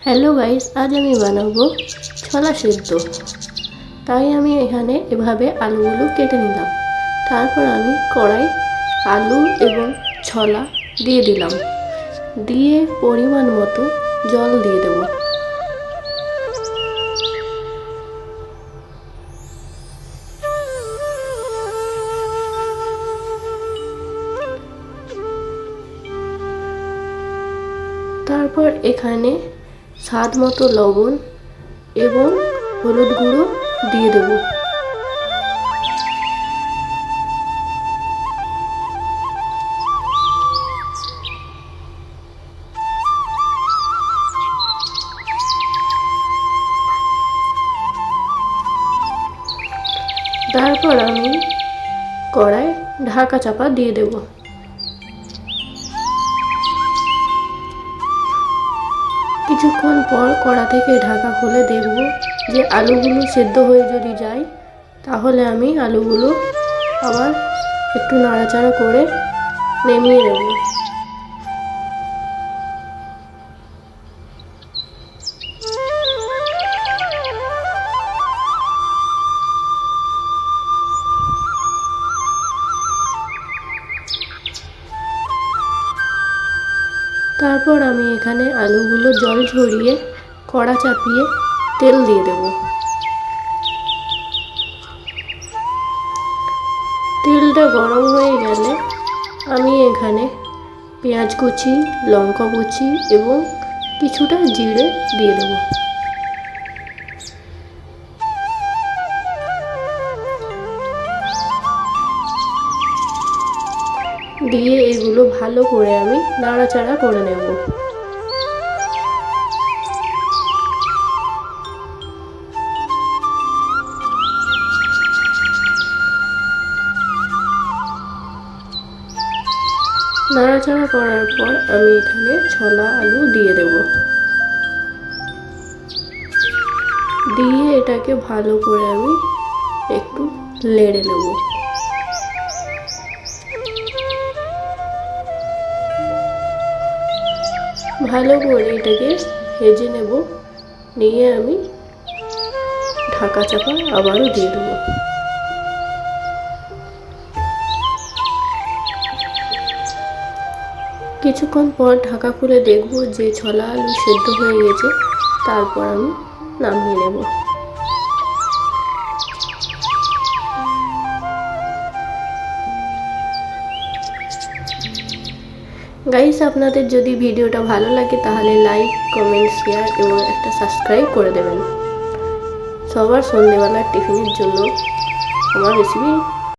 Hello guys, আজ আমি বানাবো ছোলা সিদ্ধ। তাই আমি এখানে এভাবে আলুগুলো কেটে নিলাম। তারপর আমি কড়াই আলু এবং ছোলা দিয়ে দিলাম, দিয়ে পরিমাণ মতো জল দিয়ে দেব। তারপর এখানে স্বাদ মতো লবণ এবং হলুদ গুঁড়ো দিয়ে দেব। তারপর আমি কড়াই ঢাকা চাপা দিয়ে দেব। কিছুক্ষণ পর কড়া থেকে ঢাকা খুলে দেখব যে আলুগুলো সেদ্ধ হয়ে যদি যায়, তাহলে আমি আলুগুলো আবার একটু নাড়াচাড়া করে নামিয়ে নেব। তারপর আমি এখানে আলুগুলো জল ঝরিয়ে কড়া চাপিয়ে তেল দিয়ে দেব। তেলটা গরম হয়ে গেলে আমি এখানে পেঁয়াজ কুচি, লঙ্কা কুচি এবং কিছুটা জিরে দিয়ে দেব। দিয়ে এগুলো ভালো করে আমি নাড়াচাড়া করে নেব। নাড়াচাড়া করার পর আমি এখানে ছোলা আলু দিয়ে দেব। দিয়ে এটাকে ভালো করে আমি একটু নেড়ে নেব। ভালো করে এটাকে ভেজে নেব। নিয়ে আমি ঢাকা চাপা আবারও দিয়ে দেবো। কিছুক্ষণ পর ঢাকা খুলে দেখব যে ছোলা আলু সেদ্ধ হয়ে গেছে। তারপর আমি নামিয়ে নেব। গাইস, আপনাদের যদি ভিডিওটা ভালো লাগে তাহলে লাইক, কমেন্ট, শেয়ার এবং একটা সাবস্ক্রাইব করে দেবেন। সবার সন্ধ্যেবেলার টিফিনের জন্য আমার রেসিপি